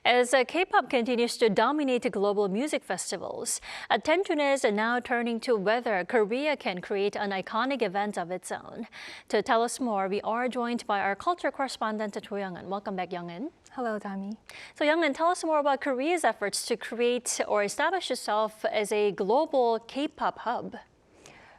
As K-pop continues to dominate global music festivals, attention is now turning to whether Korea can create an iconic event of its own. To tell us more, we are joined by our culture correspondent, Cho Young-eun. Welcome back, Young-eun. Hello, Dami. So, Young-eun, tell us more about Korea's efforts to create or establish itself as a global K-pop hub.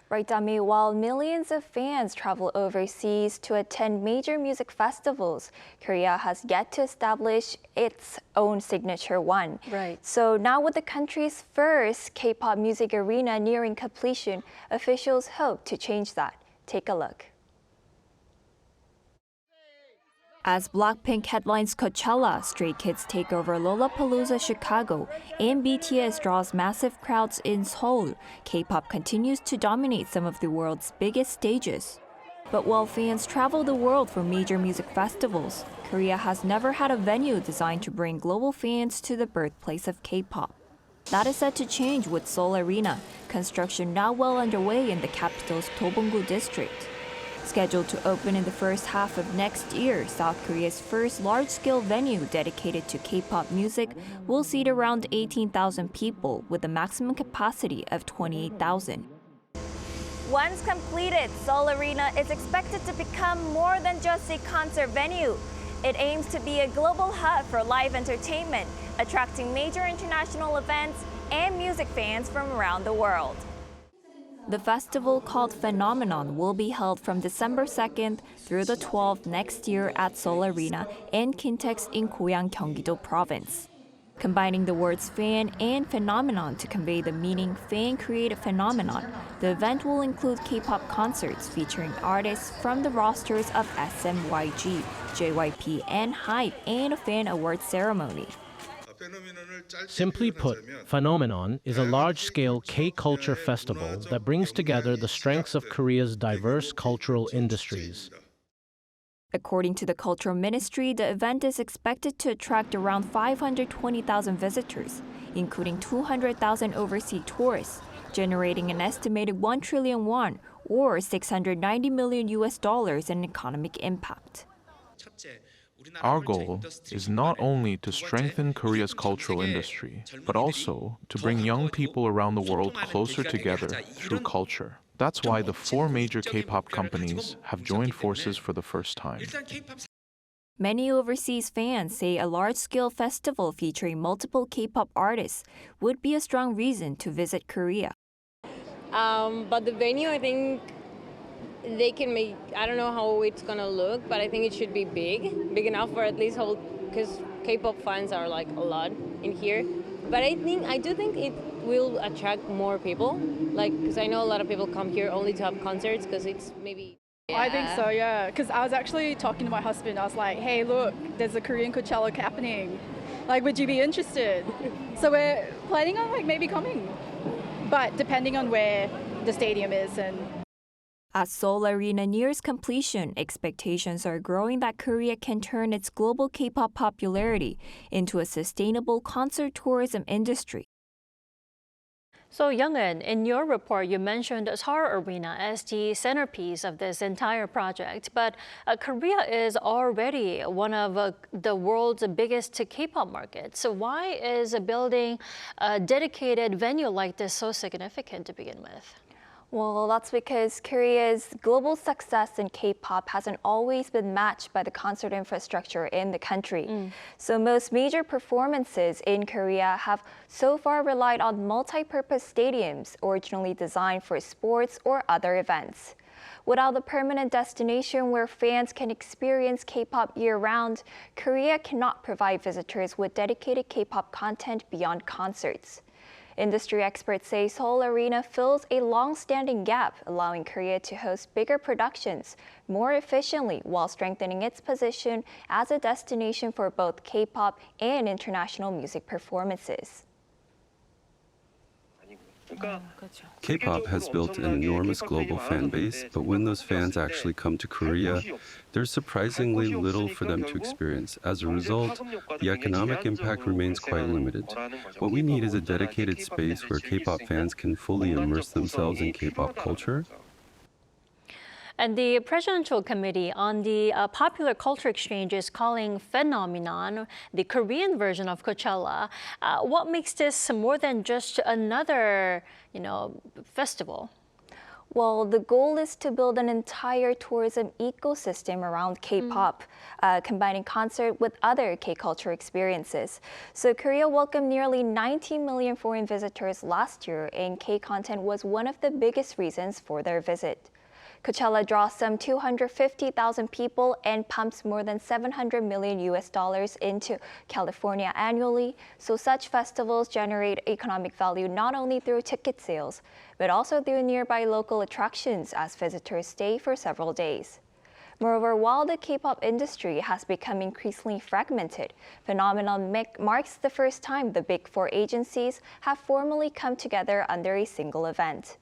Right, Dami, while millions of fans travel overseas to attend major music festivals, Korea has yet to establish its own signature one. Right. So now with the country's first K-pop music arena nearing completion, officials hope to change that. Take a look. As BLACKPINK headlines Coachella, Stray Kids take over Lollapalooza Chicago, and BTS draws massive crowds in Seoul, K-pop continues to dominate some of the world's biggest stages. But while fans travel the world for major music festivals, Korea has never had a venue designed to bring global fans to the birthplace of K-pop. That is set to change with Seoul Arena, construction now well underway in the capital's Dobong-gu district. Scheduled to open in the first half of next year, South Korea's first large-scale venue dedicated to K-pop music will seat around 18,000 people with a maximum capacity of 28,000. Once completed, Seoul Arena is expected to become more than just a concert venue. It aims to be a global hub for live entertainment, attracting major international events and music fans from around the world. The festival, called Phenomenon, will be held from December 2nd through the 12th next year at Seoul Arena and Kintex in Goyang, Gyeonggi-do Province. Combining the words fan and phenomenon to convey the meaning fan-created phenomenon, the event will include K-pop concerts featuring artists from the rosters of SMYG, JYP, and HYBE, and a fan award ceremony. Simply put, Phenomenon is a large-scale K-culture festival that brings together the strengths of Korea's diverse cultural industries. According to the Cultural Ministry, the event is expected to attract around 520,000 visitors, including 200,000 overseas tourists, generating an estimated 1 trillion won, or 690 million US dollars in economic impact. Our goal is not only to strengthen Korea's cultural industry, but also to bring young people around the world closer together through culture. That's why the 4 major K-pop companies have joined forces for the first time. Many overseas fans say a large-scale festival featuring multiple K-pop artists would be a strong reason to visit Korea. But the venue, I think they can make, I don't know how it's gonna look, but I think it should be big enough for at least hold, because K-pop fans are like a lot in here. But I do think it will attract more people, like, because I know a lot of people come here only to have concerts, because it's maybe. Yeah. I think so, yeah, because I was actually talking to my husband. I was like, hey, look, there's a Korean Coachella happening. Like, would you be interested? So we're planning on like maybe coming, but depending on where the stadium is. And as Seoul Arena nears completion, expectations are growing that Korea can turn its global K-pop popularity into a sustainable concert tourism industry. So, Young-eun, in your report, you mentioned Seoul Arena as the centerpiece of this entire project. But Korea is already one of the world's biggest K-pop markets. So why is building a dedicated venue like this so significant to begin with? Well, that's because Korea's global success in K-pop hasn't always been matched by the concert infrastructure in the country. So most major performances in Korea have so far relied on multi-purpose stadiums originally designed for sports or other events. Without a permanent destination where fans can experience K-pop year-round, Korea cannot provide visitors with dedicated K-pop content beyond concerts. Industry experts say Seoul Arena fills a long-standing gap, allowing Korea to host bigger productions more efficiently while strengthening its position as a destination for both K-pop and international music performances. K-pop has built an enormous global fan base, but when those fans actually come to Korea, there's surprisingly little for them to experience. As a result, the economic impact remains quite limited. What we need is a dedicated space where K-pop fans can fully immerse themselves in K-pop culture. And the Presidential Committee on the Popular Culture Exchange is calling Phenomenon the Korean version of Coachella. What makes this more than just another, festival? Well, the goal is to build an entire tourism ecosystem around K-pop, combining concert with other K-culture experiences. So Korea welcomed nearly 19 million foreign visitors last year, and K-content was one of the biggest reasons for their visit. Coachella draws some 250,000 people and pumps more than $700 million into California annually. So such festivals generate economic value not only through ticket sales, but also through nearby local attractions as visitors stay for several days. Moreover, while the K-pop industry has become increasingly fragmented, Phenomenon marks the first time the Big Four agencies have formally come together under a single event.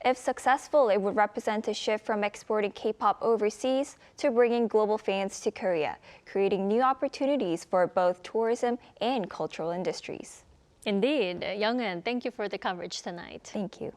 If successful, it would represent a shift from exporting K-pop overseas to bringing global fans to Korea, creating new opportunities for both tourism and cultural industries. Indeed. Young-eun, thank you for the coverage tonight. Thank you.